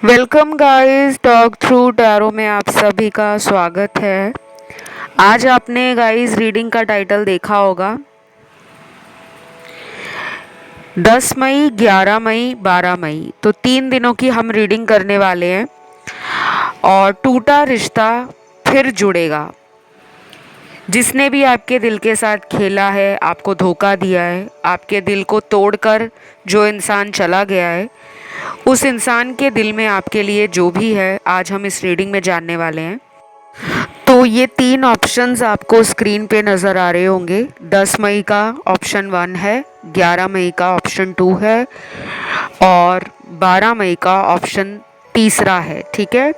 Welcome guys, talk through tarot में आप सभी का स्वागत है। आज आपने गाइस रीडिंग का टाइटल देखा होगा। 10 मई, 11 मई, 12 मई, तो 3 दिनों की हम रीडिंग करने वाले हैं। और टूटा रिश्ता फिर जुड़ेगा। जिसने भी आपके दिल के साथ खेला है, आपको धोखा दिया है, आपके दिल को तोड़कर जो इंसान चला गया है, उस इंसान के दिल में आपके लिए जो भी है, आज हम इस रीडिंग में जानने वाले हैं। तो ये 3 ऑप्शंस आपको स्क्रीन पे नज़र आ रहे होंगे। 10 मई का ऑप्शन 1 है, 11 मई का ऑप्शन 2 है और 12 मई का ऑप्शन तीसरा है। ठीक है,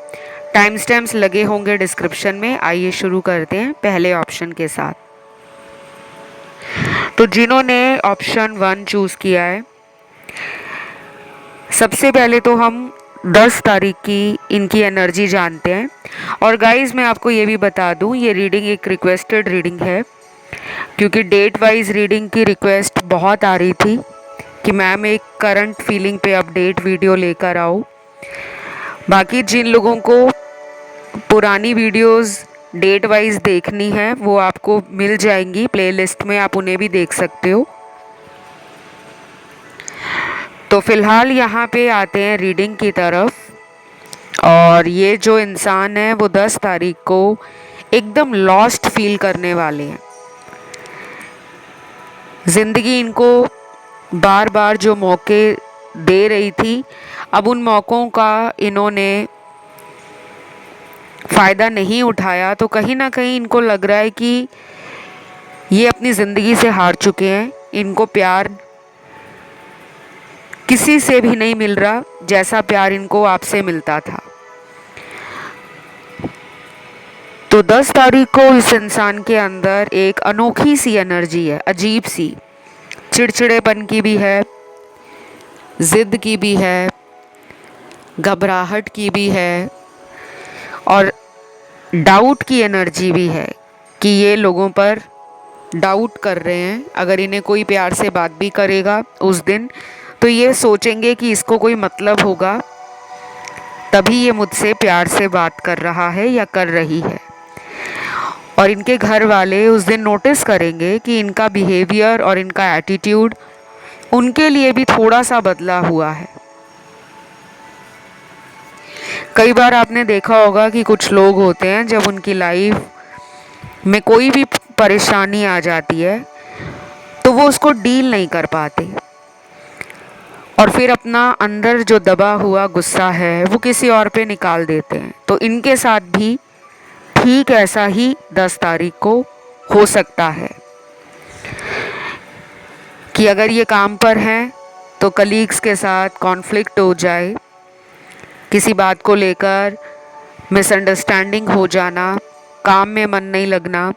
टाइम स्टैम्प्स लगे होंगे डिस्क्रिप्शन में। आइए शुरू करते हैं पहले ऑप्शन के साथ। तो जिन्होंने ऑप्शन 1 चूज़ किया है, सबसे पहले तो हम 10 तारीख की इनकी एनर्जी जानते हैं। और गाइस, मैं आपको ये भी बता दूं, ये रीडिंग एक रिक्वेस्टेड रीडिंग है, क्योंकि डेट वाइज रीडिंग की रिक्वेस्ट बहुत आ रही थी कि मैम एक करंट फीलिंग पे अपडेट वीडियो लेकर आओ। बाकी जिन लोगों को पुरानी वीडियोस डेट वाइज देखनी है, वो आपको मिल जाएंगी प्लेलिस्ट में, आप उन्हें भी देख सकते हो। तो फिलहाल यहाँ पे आते हैं रीडिंग की तरफ। और ये जो इंसान है वो 10 तारीख को एकदम लॉस्ट फील करने वाले हैं। ज़िंदगी इनको बार बार जो मौके दे रही थी, अब उन मौक़ों का इन्होंने फ़ायदा नहीं उठाया। तो कहीं ना कहीं इनको लग रहा है कि ये अपनी ज़िंदगी से हार चुके हैं। इनको प्यार किसी से भी नहीं मिल रहा जैसा प्यार इनको आपसे मिलता था। तो 10 तारीख को इस इंसान के अंदर एक अनोखी सी एनर्जी है, अजीब सी। चिड़चिड़ेपन की भी है, ज़िद की भी है, घबराहट की भी है और डाउट की एनर्जी भी है कि ये लोगों पर डाउट कर रहे हैं। अगर इन्हें कोई प्यार से बात भी करेगा उस दिन, तो ये सोचेंगे कि इसको कोई मतलब होगा, तभी ये मुझसे प्यार से बात कर रहा है या कर रही है। और इनके घर वाले उस दिन नोटिस करेंगे कि इनका बिहेवियर और इनका एटीट्यूड उनके लिए भी थोड़ा सा बदला हुआ है। कई बार आपने देखा होगा कि कुछ लोग होते हैं, जब उनकी लाइफ में कोई भी परेशानी आ जाती है तो वो उसको डील नहीं कर पाते और फिर अपना अंदर जो दबा हुआ गुस्सा है वो किसी और पे निकाल देते हैं। तो इनके साथ भी ठीक ऐसा ही 10 तारीख को हो सकता है कि अगर ये काम पर हैं तो कलीग्स के साथ कॉन्फ्लिक्ट हो जाए, किसी बात को लेकर मिसअंडरस्टैंडिंग हो जाना, काम में मन नहीं लगना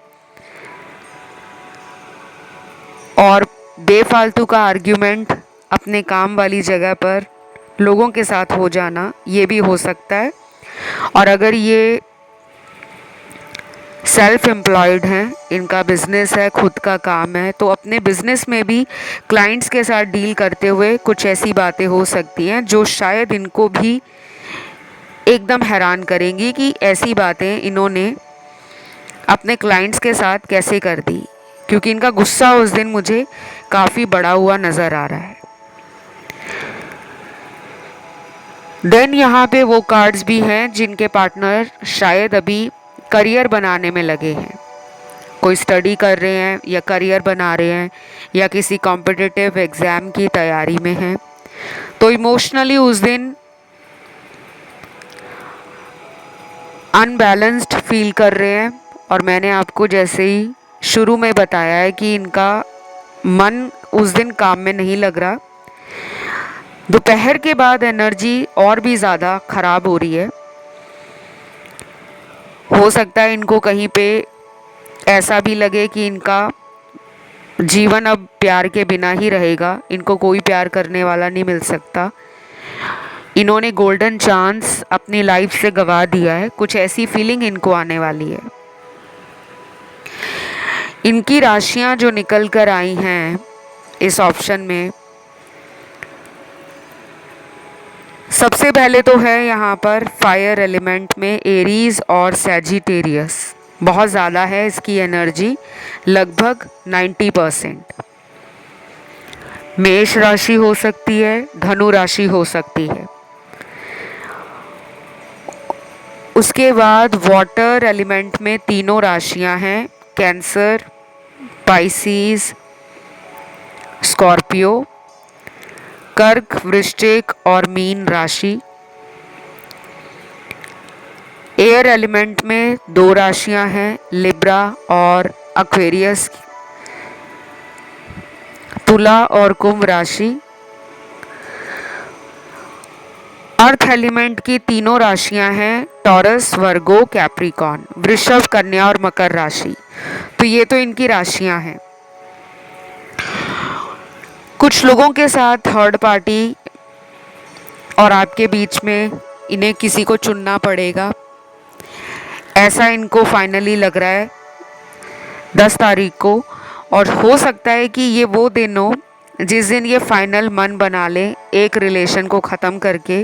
और बेफालतू का आर्ग्यूमेंट अपने काम वाली जगह पर लोगों के साथ हो जाना, ये भी हो सकता है। और अगर ये सेल्फ एम्प्लॉयड हैं, इनका बिजनेस है, खुद का काम है, तो अपने बिजनेस में भी क्लाइंट्स के साथ डील करते हुए कुछ ऐसी बातें हो सकती हैं जो शायद इनको भी एकदम हैरान करेंगी कि ऐसी बातें इन्होंने अपने क्लाइंट्स के साथ कैसे कर दी, क्योंकि इनका गुस्सा उस दिन मुझे काफ़ी बढ़ा हुआ नज़र आ रहा है। देन यहाँ पे वो कार्ड्स भी हैं जिनके पार्टनर शायद अभी करियर बनाने में लगे हैं, कोई स्टडी कर रहे हैं या करियर बना रहे हैं या किसी कॉम्पिटिटिव एग्ज़ाम की तैयारी में हैं। तो इमोशनली उस दिन अनबैलेंस्ड फील कर रहे हैं। और मैंने आपको जैसे ही शुरू में बताया है कि इनका मन उस दिन काम में नहीं लग रहा। दोपहर के बाद एनर्जी और भी ज़्यादा ख़राब हो रही है। हो सकता है इनको कहीं पे ऐसा भी लगे कि इनका जीवन अब प्यार के बिना ही रहेगा, इनको कोई प्यार करने वाला नहीं मिल सकता, इन्होंने गोल्डन चांस अपनी लाइफ से गंवा दिया है, कुछ ऐसी फीलिंग इनको आने वाली है। इनकी राशियां जो निकल कर आई हैं इस ऑप्शन में, सबसे पहले तो है यहाँ पर फायर एलिमेंट में एरीज और सैजिटेरियस, बहुत ज़्यादा है इसकी एनर्जी, लगभग 90%। मेष राशि हो सकती है, धनु राशि हो सकती है। उसके बाद वाटर एलिमेंट में तीनों राशियां हैं, कैंसर, पाइसीज, स्कॉर्पियो, कर्क, वृश्चिक और मीन राशि। एयर एलिमेंट में दो राशियां हैं, लिब्रा और एक्वेरियस, तुला और कुंभ राशि। अर्थ एलिमेंट की तीनों राशियां हैं, टॉरस, वर्गो, कैप्रिकॉर्न, वृषभ, कन्या और मकर राशि। तो ये तो इनकी राशियां हैं। कुछ लोगों के साथ थर्ड पार्टी और आपके बीच में इन्हें किसी को चुनना पड़ेगा, ऐसा इनको फाइनली लग रहा है 10 तारीख को। और हो सकता है कि ये वो दिन हो जिस दिन ये फाइनल मन बना लें एक रिलेशन को ख़त्म करके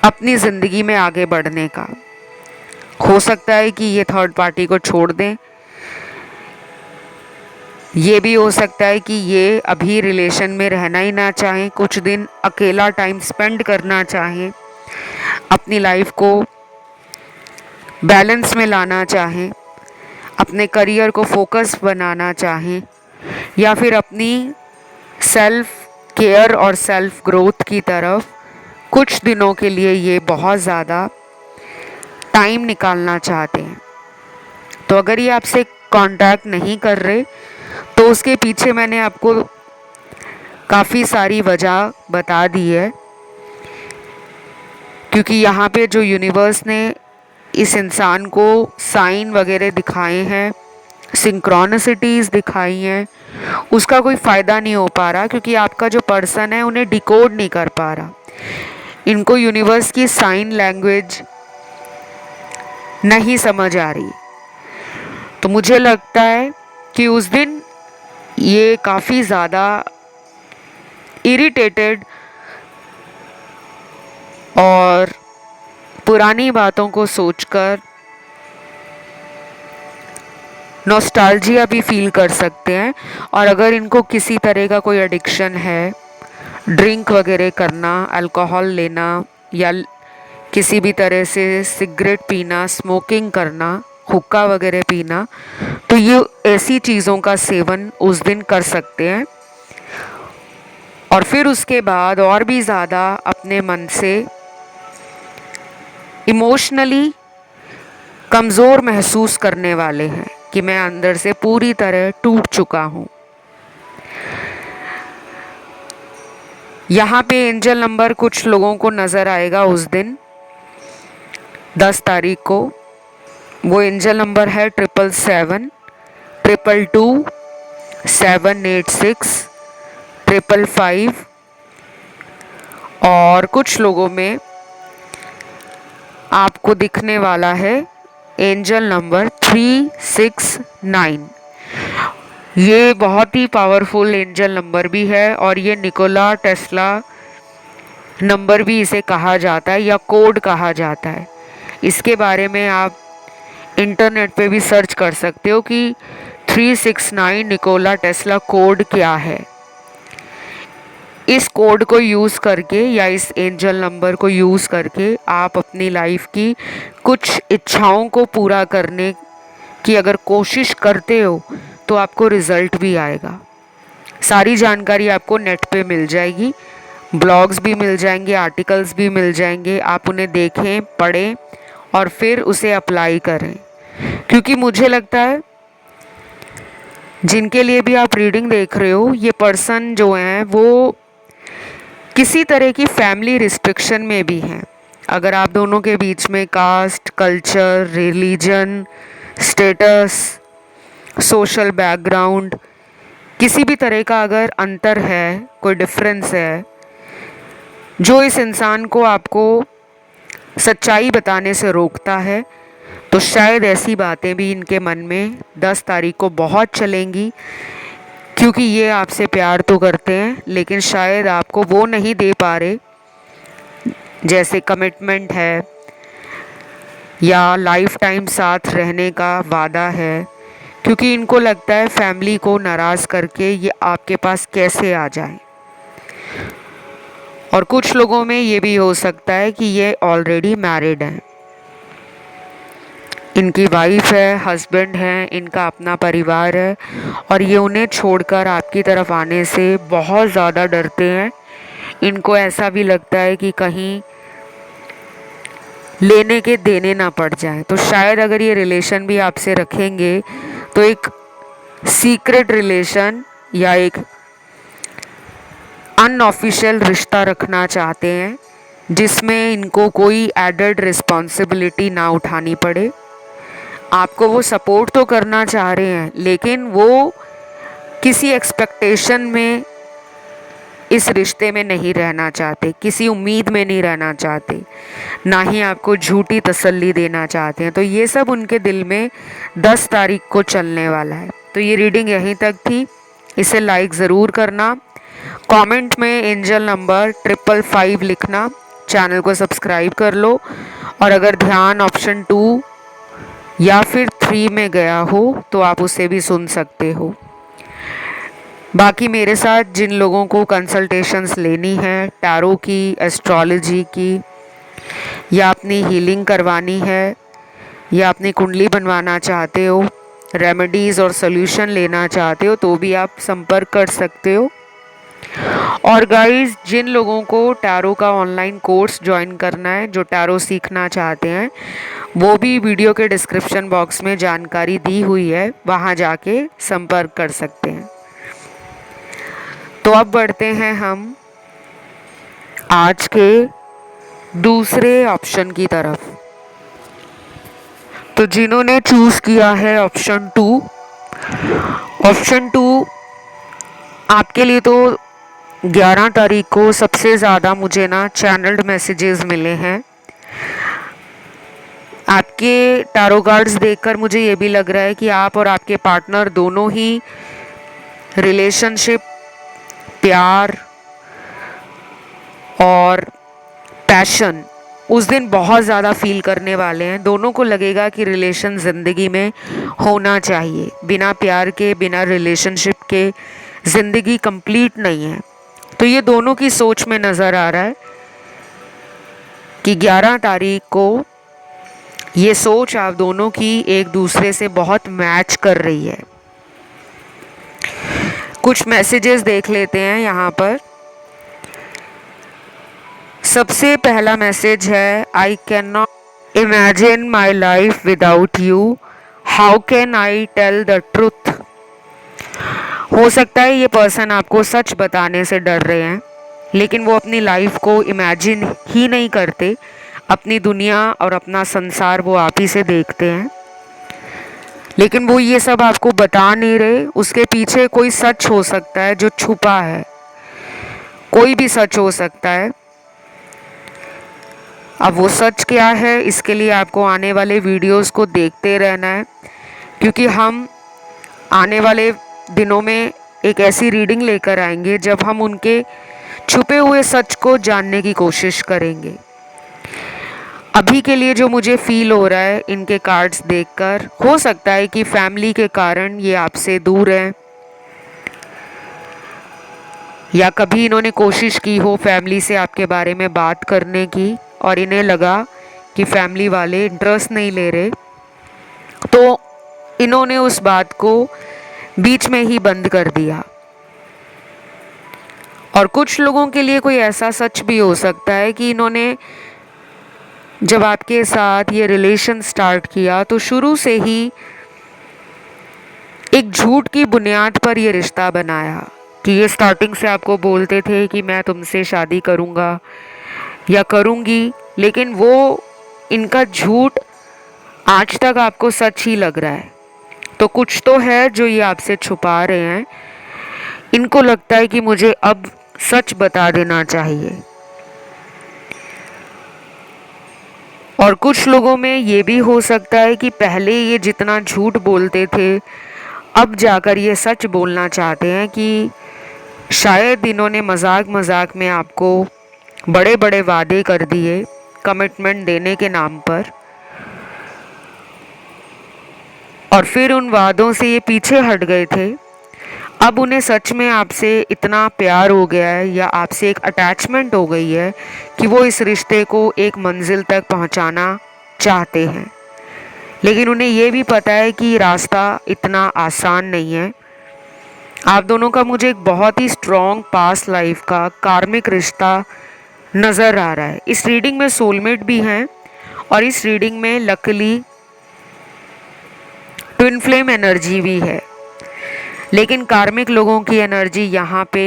अपनी ज़िंदगी में आगे बढ़ने का। हो सकता है कि ये थर्ड पार्टी को छोड़ दें, ये भी हो सकता है कि ये अभी रिलेशन में रहना ही ना चाहें, कुछ दिन अकेला टाइम स्पेंड करना चाहें, अपनी लाइफ को बैलेंस में लाना चाहें, अपने करियर को फोकस बनाना चाहें, या फिर अपनी सेल्फ केयर और सेल्फ ग्रोथ की तरफ कुछ दिनों के लिए ये बहुत ज़्यादा टाइम निकालना चाहते हैं। तो अगर ये आपसे कांटेक्ट नहीं कर रहे तो उसके पीछे मैंने आपको काफ़ी सारी वजह बता दी है, क्योंकि यहाँ पे जो यूनिवर्स ने इस इंसान को साइन वगैरह दिखाए हैं, सिंक्रोनिसिटीज़ दिखाई हैं, उसका कोई फ़ायदा नहीं हो पा रहा, क्योंकि आपका जो पर्सन है उन्हें डिकोड नहीं कर पा रहा। इनको यूनिवर्स की साइन लैंग्वेज नहीं समझ आ रही। तो मुझे लगता है कि उस दिन ये काफ़ी ज़्यादा इरिटेटेड और पुरानी बातों को सोचकर नॉस्टैल्जिया भी फील कर सकते हैं। और अगर इनको किसी तरह का कोई एडिक्शन है, ड्रिंक वगैरह करना, अल्कोहल लेना या किसी भी तरह से सिगरेट पीना, स्मोकिंग करना, हुक्का वगैरह पीना, तो ये ऐसी चीज़ों का सेवन उस दिन कर सकते हैं। और फिर उसके बाद और भी ज़्यादा अपने मन से इमोशनली कमज़ोर महसूस करने वाले हैं कि मैं अंदर से पूरी तरह टूट चुका हूँ। यहाँ पे एंजल नंबर कुछ लोगों को नज़र आएगा उस दिन 10 तारीख को। वो एंजल नंबर है 777, 222, 786, 555। और कुछ लोगों में आपको दिखने वाला है एंजल नंबर 369। ये बहुत ही पावरफुल एंजल नंबर भी है और ये निकोला टेस्ला नंबर भी इसे कहा जाता है या कोड कहा जाता है। इसके बारे में आप इंटरनेट पे भी सर्च कर सकते हो कि 369 निकोला टेस्ला कोड क्या है। इस कोड को यूज़ करके या इस एंजल नंबर को यूज़ करके आप अपनी लाइफ की कुछ इच्छाओं को पूरा करने की अगर कोशिश करते हो तो आपको रिज़ल्ट भी आएगा। सारी जानकारी आपको नेट पे मिल जाएगी, ब्लॉग्स भी मिल जाएंगे, आर्टिकल्स भी मिल जाएंगे। आप उन्हें देखें, पढ़ें और फिर उसे अप्लाई करें। क्योंकि मुझे लगता है जिनके लिए भी आप रीडिंग देख रहे हो, ये पर्सन जो हैं वो किसी तरह की फैमिली रिस्ट्रिक्शन में भी हैं। अगर आप दोनों के बीच में caste, culture, religion, status, social background, किसी भी तरह का अगर अंतर है, कोई डिफरेंस है जो इस इंसान को आपको सच्चाई बताने से रोकता है, तो शायद ऐसी बातें भी इनके मन में 10 तारीख को बहुत चलेंगी। क्योंकि ये आपसे प्यार तो करते हैं लेकिन शायद आपको वो नहीं दे पा रहे जैसे कमिटमेंट है या लाइफ टाइम साथ रहने का वादा है, क्योंकि इनको लगता है फैमिली को नाराज़ करके ये आपके पास कैसे आ जाए। और कुछ लोगों में ये भी हो सकता है कि ये ऑलरेडी मैरिड हैं, इनकी वाइफ है, हस्बैंड है, इनका अपना परिवार है और ये उन्हें छोड़कर आपकी तरफ आने से बहुत ज़्यादा डरते हैं। इनको ऐसा भी लगता है कि कहीं लेने के देने ना पड़ जाए। तो शायद अगर ये रिलेशन भी आपसे रखेंगे तो एक सीक्रेट रिलेशन या एक अनऑफिशियल रिश्ता रखना चाहते हैं, जिसमें इनको कोई एडेड रिस्पॉन्सिबिलिटी ना उठानी पड़े। आपको वो सपोर्ट तो करना चाह रहे हैं, लेकिन वो किसी एक्सपेक्टेशन में इस रिश्ते में नहीं रहना चाहते, किसी उम्मीद में नहीं रहना चाहते, ना ही आपको झूठी तसल्ली देना चाहते हैं। तो ये सब उनके दिल में 10 तारीख को चलने वाला है। तो ये रीडिंग यहीं तक थी। इसे लाइक ज़रूर करना, कमेंट में एंजल नंबर 555 लिखना, चैनल को सब्सक्राइब कर लो और अगर ध्यान ऑप्शन 2 या फिर 3 में गया हो तो आप उसे भी सुन सकते हो। बाकी मेरे साथ जिन लोगों को कंसल्टेशंस लेनी है, टैरो की, एस्ट्रोलॉजी की, या अपनी हीलिंग करवानी है, या अपनी कुंडली बनवाना चाहते हो, रेमेडीज़ और सोल्यूशन लेना चाहते हो, तो भी आप संपर्क कर सकते हो। और गाइस, जिन लोगों को टैरो का ऑनलाइन कोर्स ज्वाइन करना है, जो टैरो सीखना चाहते हैं, वो भी वीडियो के डिस्क्रिप्शन बॉक्स में जानकारी दी हुई है, वहाँ जाके संपर्क कर सकते हैं। तो अब बढ़ते हैं हम आज के दूसरे ऑप्शन की तरफ। तो जिन्होंने चूज़ किया है ऑप्शन 2 आपके लिए तो 11 तारीख को सबसे ज़्यादा मुझे ना चैनल्ड मैसेजेस मिले हैं। आपके टैरो कार्ड्स देखकर मुझे ये भी लग रहा है कि आप और आपके पार्टनर दोनों ही रिलेशनशिप, प्यार और पैशन उस दिन बहुत ज़्यादा फील करने वाले हैं। दोनों को लगेगा कि रिलेशन ज़िंदगी में होना चाहिए, बिना प्यार के, बिना रिलेशनशिप के ज़िंदगी कंप्लीट नहीं है। तो ये दोनों की सोच में नज़र आ रहा है कि 11 तारीख को ये सोच आप दोनों की एक दूसरे से बहुत मैच कर रही है। कुछ मैसेजेस देख लेते हैं यहाँ पर। सबसे पहला मैसेज है, I can not imagine my life without you, how can I tell the truth. हो सकता है ये पर्सन आपको सच बताने से डर रहे हैं, लेकिन वो अपनी लाइफ को इमेजिन ही नहीं करते। अपनी दुनिया और अपना संसार वो आप ही से देखते हैं, लेकिन वो ये सब आपको बता नहीं रहे। उसके पीछे कोई सच हो सकता है जो छुपा है, कोई भी सच हो सकता है। अब वो सच क्या है, इसके लिए आपको आने वाले वीडियोस को देखते रहना है, क्योंकि हम आने वाले दिनों में एक ऐसी रीडिंग लेकर आएंगे जब हम उनके छुपे हुए सच को जानने की कोशिश करेंगे। अभी के लिए जो मुझे फील हो रहा है इनके कार्ड्स देखकर, हो सकता है कि फैमिली के कारण ये आपसे दूर हैं, या कभी इन्होंने कोशिश की हो फैमिली से आपके बारे में बात करने की और इन्हें लगा कि फैमिली वाले इंटरेस्ट नहीं ले रहे, तो इन्होंने उस बात को बीच में ही बंद कर दिया। और कुछ लोगों के लिए कोई ऐसा सच भी हो सकता है कि इन्होंने जब आपके साथ ये रिलेशन स्टार्ट किया तो शुरू से ही एक झूठ की बुनियाद पर ये रिश्ता बनाया, कि ये स्टार्टिंग से आपको बोलते थे कि मैं तुमसे शादी करूँगा या करूँगी, लेकिन वो इनका झूठ आज तक आपको सच ही लग रहा है। तो कुछ तो है जो ये आपसे छुपा रहे हैं। इनको लगता है कि मुझे अब सच बता देना चाहिए। और कुछ लोगों में ये भी हो सकता है कि पहले ये जितना झूठ बोलते थे, अब जाकर ये सच बोलना चाहते हैं कि शायद इन्होंने मजाक मजाक में आपको बड़े बड़े वादे कर दिए कमिटमेंट देने के नाम पर, और फिर उन वादों से ये पीछे हट गए थे। अब उन्हें सच में आपसे इतना प्यार हो गया है या आपसे एक अटैचमेंट हो गई है कि वो इस रिश्ते को एक मंजिल तक पहुंचाना चाहते हैं। लेकिन उन्हें ये भी पता है कि रास्ता इतना आसान नहीं है। आप दोनों का मुझे एक बहुत ही स्ट्रॉन्ग पास्ट लाइफ का कार्मिक रिश्ता नज़र आ रहा है। इस रीडिंग में सोलमेट भी हैं और इस रीडिंग में लकीली ट्विन फ्लेम एनर्जी भी है। लेकिन कार्मिक लोगों की एनर्जी यहाँ पे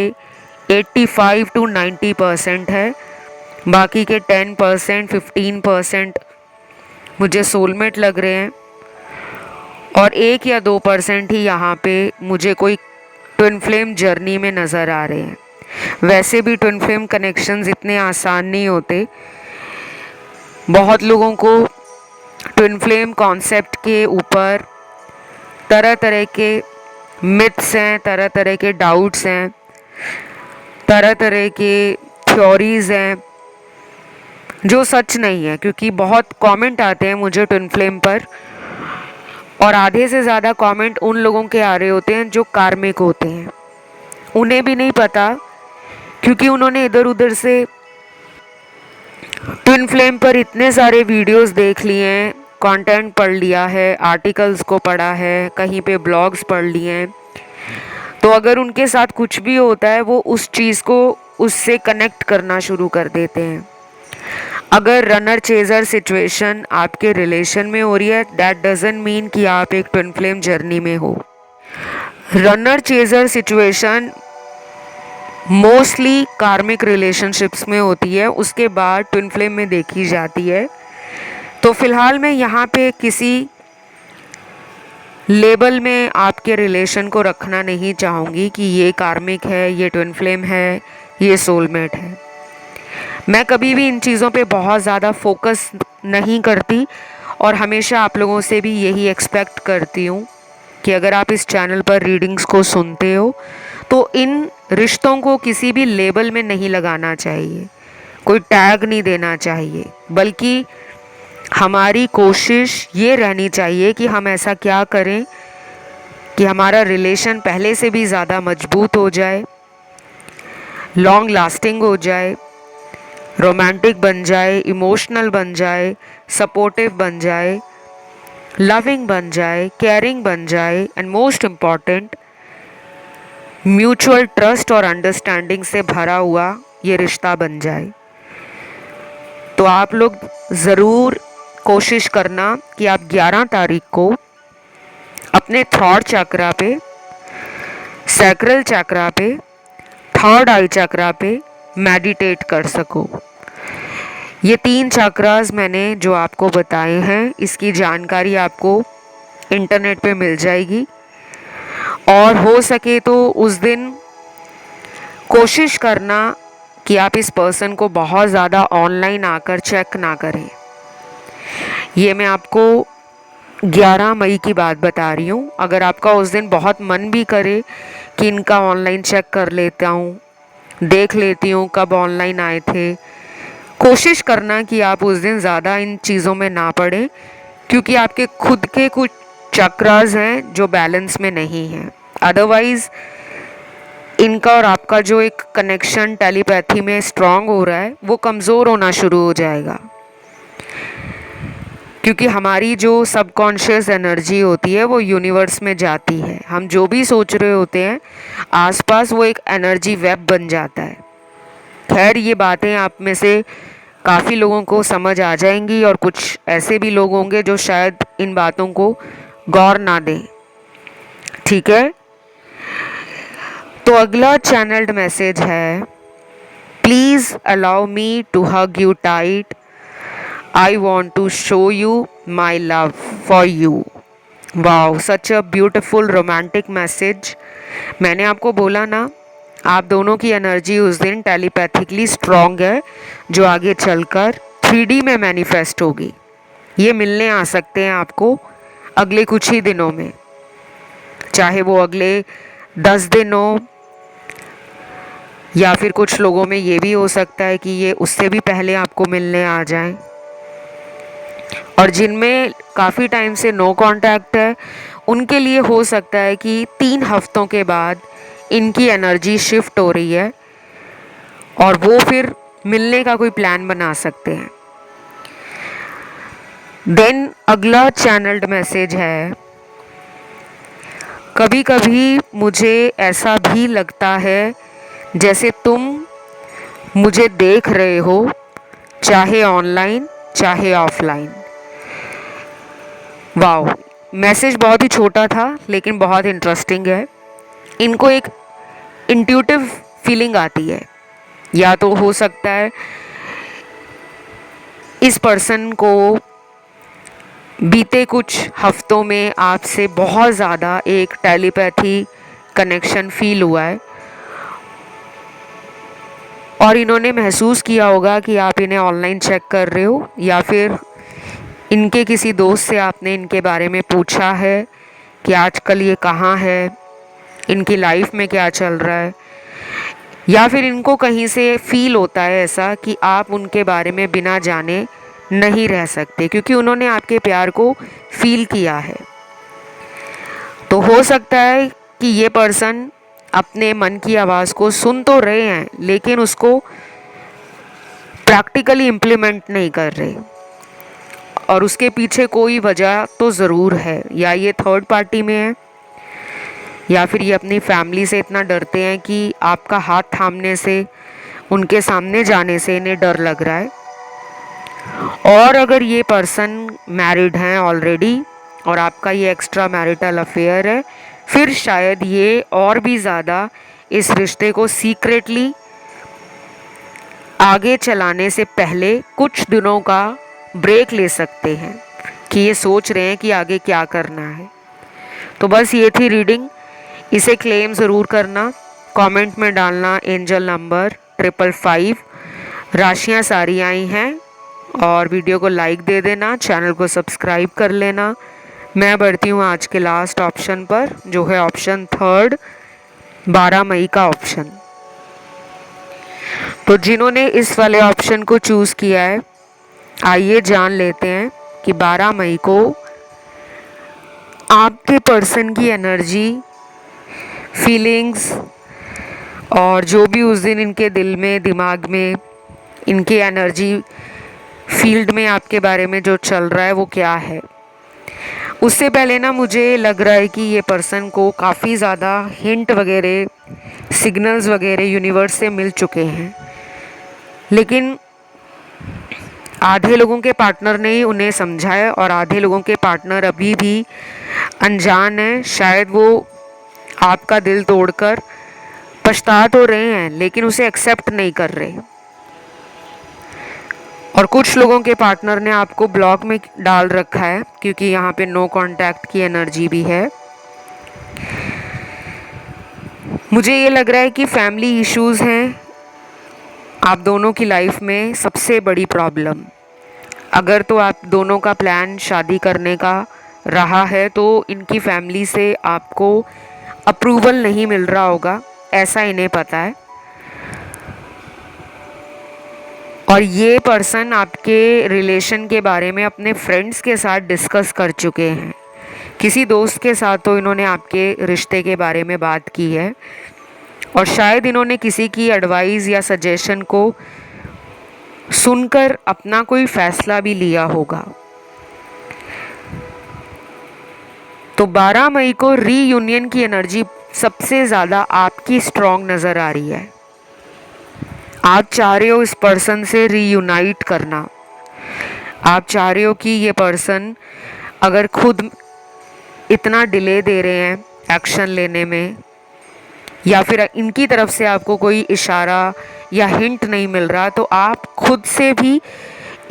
85 to 90% है। बाकी के 10% 15% मुझे सोलमेट लग रहे हैं और 1 या 2% ही यहाँ पे मुझे कोई ट्विन फ्लेम जर्नी में नज़र आ रहे हैं। वैसे भी ट्विन फ्लेम कनेक्शंस इतने आसान नहीं होते। बहुत लोगों को ट्विन फ्लेम कॉन्सेप्ट के ऊपर तरह तरह के मिथ्स हैं, तरह तरह के डाउट्स हैं, तरह तरह के थ्योरीज़ हैं जो सच नहीं है। क्योंकि बहुत कमेंट आते हैं मुझे ट्विन फ्लेम पर और आधे से ज़्यादा कमेंट उन लोगों के आ रहे होते हैं जो कार्मिक होते हैं। उन्हें भी नहीं पता क्योंकि उन्होंने इधर उधर से ट्विन फ्लेम पर इतने सारे वीडियोस देख लिए हैं, कंटेंट पढ़ लिया है, आर्टिकल्स को पढ़ा है, कहीं पे ब्लॉग्स पढ़ लिए हैं। तो अगर उनके साथ कुछ भी होता है वो उस चीज़ को उससे कनेक्ट करना शुरू कर देते हैं। अगर रनर चेजर सिचुएशन आपके रिलेशन में हो रही है, दैट डजंट मीन कि आप एक ट्विन फ्लेम जर्नी में हो। रनर चेजर सिचुएशन मोस्टली कार्मिक रिलेशनशिप्स में होती है, उसके बाद ट्विन फ्लेम में देखी जाती है। तो फिलहाल मैं यहाँ पे किसी लेबल में आपके रिलेशन को रखना नहीं चाहूँगी कि ये कार्मिक है, ये ट्विन फ्लेम है, ये सोलमेट है। मैं कभी भी इन चीज़ों पे बहुत ज़्यादा फोकस नहीं करती और हमेशा आप लोगों से भी यही एक्सपेक्ट करती हूँ कि अगर आप इस चैनल पर रीडिंग्स को सुनते हो तो इन रिश्तों को किसी भी लेबल में नहीं लगाना चाहिए, कोई टैग नहीं देना चाहिए, बल्कि हमारी कोशिश ये रहनी चाहिए कि हम ऐसा क्या करें कि हमारा रिलेशन पहले से भी ज़्यादा मजबूत हो जाए, लॉन्ग लास्टिंग हो जाए, रोमांटिक बन जाए, इमोशनल बन जाए, सपोर्टिव बन जाए, लविंग बन जाए, केयरिंग बन जाए and most important mutual trust और अंडरस्टैंडिंग से भरा हुआ ये रिश्ता बन जाए। तो आप लोग ज़रूर कोशिश करना कि आप 11 तारीख को अपने थॉट चक्रा पे, सैक्रल चक्रा पे, थर्ड आई चक्रा पे मेडिटेट कर सको। ये 3 चक्रास मैंने जो आपको बताए हैं, इसकी जानकारी आपको इंटरनेट पे मिल जाएगी और हो सके तो उस दिन कोशिश करना कि आप इस पर्सन को बहुत ज़्यादा ऑनलाइन आकर चेक ना करें। ये मैं आपको 11 मई की बात बता रही हूँ। अगर आपका उस दिन बहुत मन भी करे कि इनका ऑनलाइन चेक कर लेता हूँ, देख लेती हूँ कब ऑनलाइन आए थे, कोशिश करना कि आप उस दिन ज़्यादा इन चीज़ों में ना पड़ें क्योंकि आपके खुद के कुछ चक्रास हैं जो बैलेंस में नहीं हैं। अदरवाइज़ इनका और आपका जो एक कनेक्शन टेलीपैथी में स्ट्रांग हो रहा है वो कमज़ोर होना शुरू हो जाएगा क्योंकि हमारी जो सबकॉन्शियस एनर्जी होती है वो यूनिवर्स में जाती है। हम जो भी सोच रहे होते हैं आसपास वो एक एनर्जी वेब बन जाता है। खैर ये बातें आप में से काफ़ी लोगों को समझ आ जाएंगी और कुछ ऐसे भी लोग होंगे जो शायद इन बातों को गौर ना दें। ठीक है, तो अगला चैनल्ड मैसेज है, please allow me to hug you tight, I want to show you my love for you. Wow, such a beautiful romantic message. मैंने आपको बोला ना, आप दोनों की एनर्जी उस दिन टेलीपैथिकली स्ट्रॉन्ग है जो आगे चलकर 3D में मैनिफेस्ट होगी। ये मिलने आ सकते हैं आपको अगले कुछ ही दिनों में, चाहे वो अगले 10 दिन हो, या फिर कुछ लोगों में ये भी हो सकता है कि ये उससे भी पहले आपको मिलने आ जाएं। और जिनमें काफ़ी टाइम से नो कांटेक्ट है, उनके लिए हो सकता है कि 3 हफ्तों के बाद इनकी एनर्जी शिफ्ट हो रही है और वो फिर मिलने का कोई प्लान बना सकते हैं। देन अगला चैनल्ड मैसेज है, कभी कभी मुझे ऐसा भी लगता है जैसे तुम मुझे देख रहे हो, चाहे ऑनलाइन चाहे ऑफलाइन। वाओ, मैसेज बहुत ही छोटा था लेकिन बहुत इंटरेस्टिंग है। इनको एक इंट्यूटिव फीलिंग आती है, या तो हो सकता है इस पर्सन को बीते कुछ हफ्तों में आपसे बहुत ज़्यादा एक टेलीपैथी कनेक्शन फील हुआ है और इन्होंने महसूस किया होगा कि आप इन्हें ऑनलाइन चेक कर रहे हो, या फिर इनके किसी दोस्त से आपने इनके बारे में पूछा है कि आजकल ये कहाँ है, इनकी लाइफ में क्या चल रहा है, या फिर इनको कहीं से फील होता है ऐसा कि आप उनके बारे में बिना जाने नहीं रह सकते क्योंकि उन्होंने आपके प्यार को फील किया है। तो हो सकता है कि ये पर्सन अपने मन की आवाज़ को सुन तो रहे हैं लेकिन उसको प्रैक्टिकली इम्प्लीमेंट नहीं कर रहे, और उसके पीछे कोई वजह तो ज़रूर है। या ये थर्ड पार्टी में है, या फिर ये अपनी फैमिली से इतना डरते हैं कि आपका हाथ थामने से, उनके सामने जाने से इन्हें डर लग रहा है। और अगर ये पर्सन मैरिड हैं ऑलरेडी और आपका ये एक्स्ट्रा मैरिटल अफेयर है, फिर शायद ये और भी ज़्यादा इस रिश्ते को सीक्रेटली आगे चलाने से पहले कुछ दिनों का ब्रेक ले सकते हैं कि ये सोच रहे हैं कि आगे क्या करना है। तो बस ये थी रीडिंग। इसे क्लेम ज़रूर करना, कमेंट में डालना एंजल नंबर 555। राशियाँ सारी आई हैं और वीडियो को लाइक दे देना, चैनल को सब्सक्राइब कर लेना। मैं बढ़ती हूँ आज के लास्ट ऑप्शन पर, जो है ऑप्शन थर्ड, 12 मई का ऑप्शन। तो जिन्होंने इस वाले ऑप्शन को चूज़ किया है, आइए जान लेते हैं कि 12 मई को आपके पर्सन की एनर्जी, फीलिंग्स और जो भी उस दिन इनके दिल में, दिमाग में, इनके एनर्जी फील्ड में आपके बारे में जो चल रहा है वो क्या है। उससे पहले ना मुझे लग रहा है कि ये पर्सन को काफ़ी ज़्यादा हिंट वगैरह, सिग्नल्स वगैरह यूनिवर्स से मिल चुके हैं, लेकिन आधे लोगों के पार्टनर ने ही उन्हें समझा है और आधे लोगों के पार्टनर अभी भी अनजान है। शायद वो आपका दिल तोड़कर पछता तो रहे हैं लेकिन उसे एक्सेप्ट नहीं कर रहे, और कुछ लोगों के पार्टनर ने आपको ब्लॉक में डाल रखा है क्योंकि यहाँ पे नो कांटेक्ट की एनर्जी भी है। मुझे ये लग रहा है कि फैमिली इश्यूज़ हैं आप दोनों की लाइफ में सबसे बड़ी प्रॉब्लम। अगर तो आप दोनों का प्लान शादी करने का रहा है तो इनकी फैमिली से आपको अप्रूवल नहीं मिल रहा होगा, ऐसा इन्हें पता है। और ये पर्सन आपके रिलेशन के बारे में अपने फ्रेंड्स के साथ डिस्कस कर चुके हैं, किसी दोस्त के साथ तो इन्होंने आपके रिश्ते के बारे में बात की है, और शायद इन्होंने किसी की एडवाइस या सजेशन को सुनकर अपना कोई फैसला भी लिया होगा। तो 12 मई को रीयूनियन की एनर्जी सबसे ज़्यादा आपकी स्ट्रॉन्ग नज़र आ रही है। आप चाह रहे हो इस पर्सन से रीयूनाइट करना, आप चाह रहे हो कि ये पर्सन अगर खुद इतना डिले दे रहे हैं एक्शन लेने में, या फिर इनकी तरफ से आपको कोई इशारा या हिंट नहीं मिल रहा, तो आप खुद से भी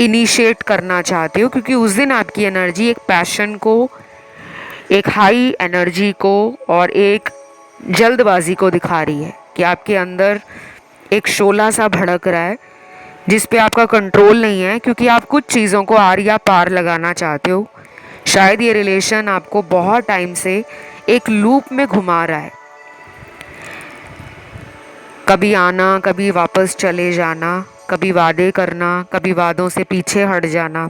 इनिशिएट करना चाहते हो क्योंकि उस दिन आपकी एनर्जी एक पैशन को, एक हाई एनर्जी को और एक जल्दबाजी को दिखा रही है कि आपके अंदर एक शोला सा भड़क रहा है जिस पे आपका कंट्रोल नहीं है क्योंकि आप कुछ चीज़ों को आर या पार लगाना चाहते हो। शायद ये रिलेशन आपको बहुत टाइम से एक लूप में घुमा रहा है। कभी आना, कभी वापस चले जाना, कभी वादे करना, कभी वादों से पीछे हट जाना,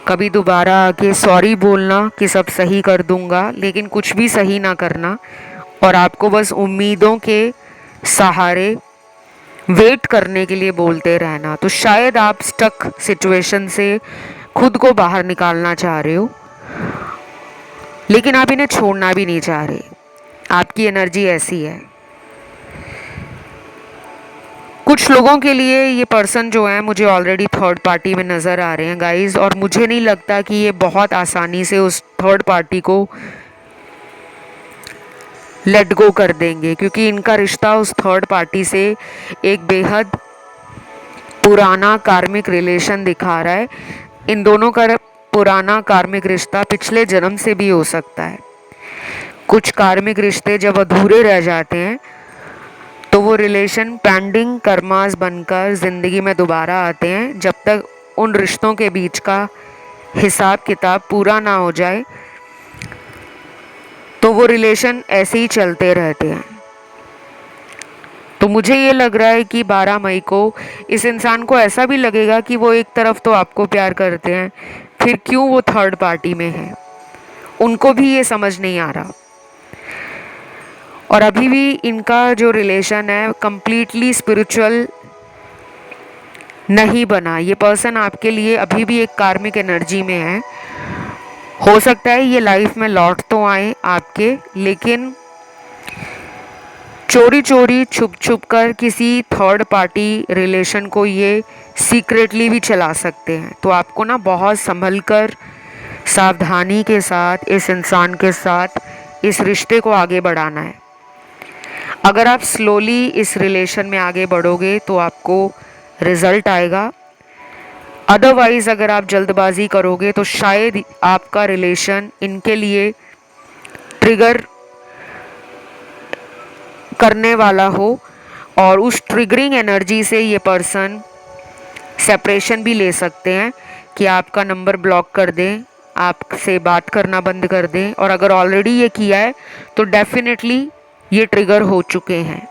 कभी दोबारा आके सॉरी बोलना कि सब सही कर दूंगा, लेकिन कुछ भी सही ना करना और आपको बस उम्मीदों के सहारे वेट करने के लिए बोलते रहना। तो शायद आप स्टक सिचुएशन से खुद को बाहर निकालना चाह रहे हो, लेकिन आप इन्हें छोड़ना भी नहीं चाह रहे। आपकी एनर्जी ऐसी है। कुछ लोगों के लिए ये पर्सन जो है मुझे ऑलरेडी थर्ड पार्टी में नज़र आ रहे हैं गाइस, और मुझे नहीं लगता कि ये बहुत आसानी से उस थर्ड पार्टी को लेट गो कर देंगे, क्योंकि इनका रिश्ता उस थर्ड पार्टी से एक बेहद पुराना कार्मिक रिलेशन दिखा रहा है। इन दोनों का पुराना कार्मिक रिश्ता पिछले जन्म से भी हो सकता है। कुछ कार्मिक रिश्ते जब अधूरे रह जाते हैं तो वो रिलेशन पेंडिंग कर्मास बनकर ज़िंदगी में दोबारा आते हैं। जब तक उन रिश्तों के बीच का हिसाब किताब पूरा ना हो जाए तो वो रिलेशन ऐसे ही चलते रहते हैं। तो मुझे ये लग रहा है कि 12 मई को इस इंसान को ऐसा भी लगेगा कि वो एक तरफ तो आपको प्यार करते हैं, फिर क्यों वो थर्ड पार्टी में है, उनको भी ये समझ नहीं आ रहा। और अभी भी इनका जो रिलेशन है कंप्लीटली स्पिरिचुअल नहीं बना। ये पर्सन आपके लिए अभी भी एक कार्मिक एनर्जी में है। हो सकता है ये लाइफ में लौट तो आए आपके, लेकिन चोरी चोरी छुप छुप कर किसी थर्ड पार्टी रिलेशन को ये सीक्रेटली भी चला सकते हैं। तो आपको ना बहुत संभल कर सावधानी के साथ इस इंसान के साथ इस रिश्ते को आगे बढ़ाना है। अगर आप स्लोली इस रिलेशन में आगे बढ़ोगे तो आपको रिजल्ट आएगा। अदरवाइज अगर आप जल्दबाजी करोगे तो शायद आपका रिलेशन इनके लिए ट्रिगर करने वाला हो और उस ट्रिगरिंग एनर्जी से ये पर्सन सेपरेशन भी ले सकते हैं कि आपका नंबर ब्लॉक कर दें, आपसे बात करना बंद कर दें। और अगर ऑलरेडी ये किया है तो डेफिनेटली ये ट्रिगर हो चुके हैं।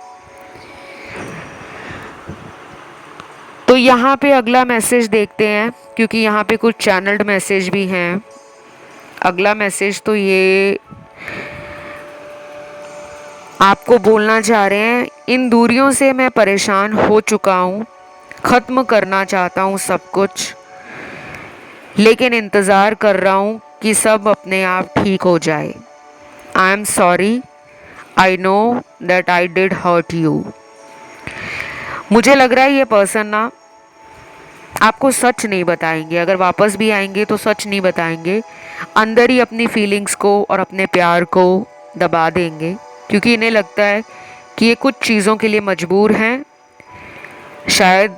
तो यहाँ पे अगला मैसेज देखते हैं, क्योंकि यहाँ पे कुछ चैनल्ड मैसेज भी हैं। अगला मैसेज तो ये आपको बोलना चाह रहे हैं, इन दूरियों से मैं परेशान हो चुका हूँ, ख़त्म करना चाहता हूँ सब कुछ, लेकिन इंतज़ार कर रहा हूँ कि सब अपने आप ठीक हो जाए। I am sorry, I know that I did hurt you. मुझे लग रहा है ये पर्सन ना आपको सच नहीं बताएंगे। अगर वापस भी आएंगे तो सच नहीं बताएंगे, अंदर ही अपनी फीलिंग्स को और अपने प्यार को दबा देंगे, क्योंकि इन्हें लगता है कि ये कुछ चीज़ों के लिए मजबूर हैं। शायद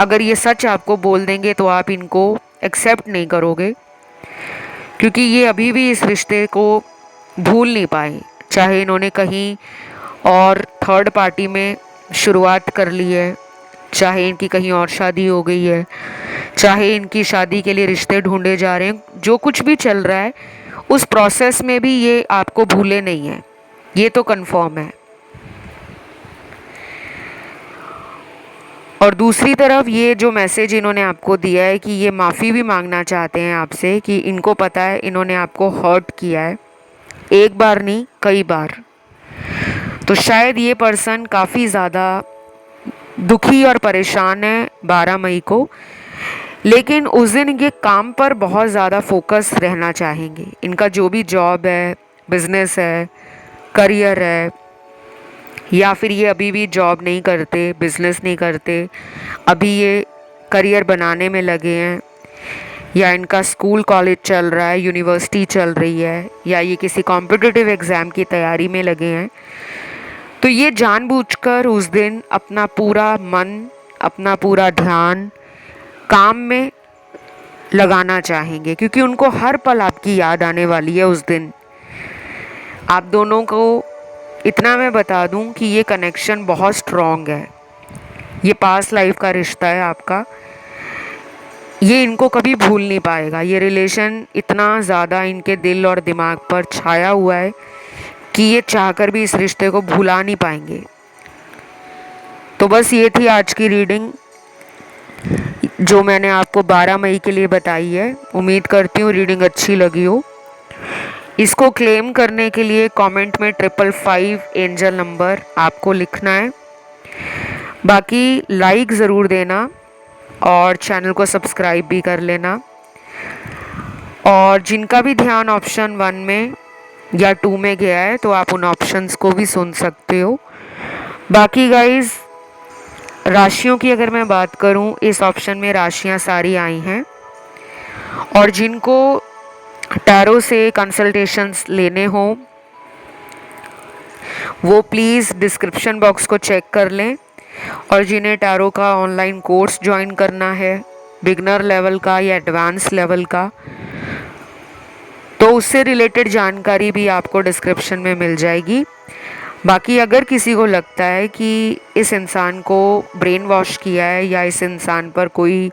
अगर ये सच आपको बोल देंगे तो आप इनको एक्सेप्ट नहीं करोगे, क्योंकि ये अभी भी इस रिश्ते को भूल नहीं पाए। चाहे इन्होंने कहीं और थर्ड पार्टी में शुरुआत कर ली है, चाहे इनकी कहीं और शादी हो गई है, चाहे इनकी शादी के लिए रिश्ते ढूंढे जा रहे हैं, जो कुछ भी चल रहा है उस प्रोसेस में भी ये आपको भूले नहीं हैं, ये तो कंफर्म है। और दूसरी तरफ ये जो मैसेज इन्होंने आपको दिया है कि ये माफ़ी भी मांगना चाहते हैं आपसे, कि इनको पता है इन्होंने आपको हर्ट किया है, एक बार नहीं कई बार। तो शायद ये पर्सन काफ़ी ज़्यादा दुखी और परेशान है 12 मई को, लेकिन उस दिन ये काम पर बहुत ज़्यादा फोकस रहना चाहेंगे। इनका जो भी जॉब है, बिजनेस है, करियर है, या फिर ये अभी भी जॉब नहीं करते, बिजनेस नहीं करते, अभी ये करियर बनाने में लगे हैं, या इनका स्कूल कॉलेज चल रहा है, यूनिवर्सिटी चल रही है, या ये किसी कॉम्पिटिटिव एग्ज़ाम की तैयारी में लगे हैं, तो ये जानबूझकर उस दिन अपना पूरा मन, अपना पूरा ध्यान काम में लगाना चाहेंगे, क्योंकि उनको हर पल आपकी याद आने वाली है उस दिन। आप दोनों को इतना मैं बता दूं कि ये कनेक्शन बहुत स्ट्रॉन्ग है, ये पास्ट लाइफ का रिश्ता है आपका, ये इनको कभी भूल नहीं पाएगा। ये रिलेशन इतना ज़्यादा इनके दिल और दिमाग पर छाया हुआ है कि ये चाहकर भी इस रिश्ते को भुला नहीं पाएंगे। तो बस ये थी आज की रीडिंग जो मैंने आपको 12 मई के लिए बताई है। उम्मीद करती हूँ रीडिंग अच्छी लगी हो। इसको क्लेम करने के लिए कमेंट में 555 एंजल नंबर आपको लिखना है। बाकी लाइक ज़रूर देना और चैनल को सब्सक्राइब भी कर लेना। और जिनका भी ध्यान ऑप्शन 1 में या 2 में गया है तो आप उन ऑप्शंस को भी सुन सकते हो। बाकी गाइस, राशियों की अगर मैं बात करूं, इस ऑप्शन में राशियां सारी आई हैं। और जिनको टैरो से कंसल्टेशंस लेने हो वो प्लीज़ डिस्क्रिप्शन बॉक्स को चेक कर लें। और जिन्हें टैरो का ऑनलाइन कोर्स ज्वाइन करना है, बिगनर लेवल का या एडवांस लेवल का, तो उससे रिलेटेड जानकारी भी आपको डिस्क्रिप्शन में मिल जाएगी। बाकी अगर किसी को लगता है कि इस इंसान को ब्रेन वॉश किया है या इस इंसान पर कोई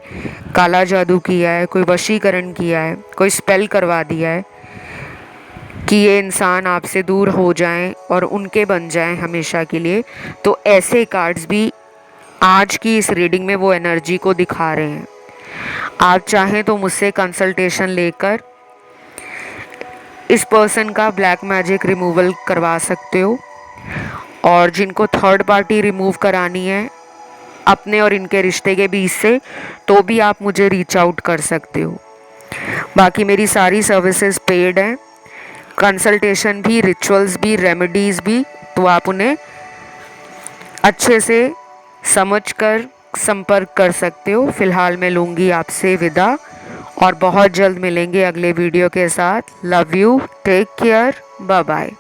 काला जादू किया है, कोई वशीकरण किया है, कोई स्पेल करवा दिया है कि ये इंसान आपसे दूर हो जाएं और उनके बन जाएं हमेशा के लिए, तो ऐसे कार्ड्स भी आज की इस रीडिंग में वो एनर्जी को दिखा रहे हैं। आप चाहें तो मुझसे कंसल्टेशन लेकर इस पर्सन का ब्लैक मैजिक रिमूवल करवा सकते हो। और जिनको थर्ड पार्टी रिमूव करानी है अपने और इनके रिश्ते के बीच से, तो भी आप मुझे रीच आउट कर सकते हो। बाकी मेरी सारी सर्विसेज पेड हैं, कंसल्टेशन भी, रिचुअल्स भी, रेमेडीज़ भी। तो आप उन्हें अच्छे से समझकर संपर्क कर सकते हो। फ़िलहाल मैं लूँगी आपसे विदा और बहुत जल्द मिलेंगे अगले वीडियो के साथ। Love you, take care, bye bye.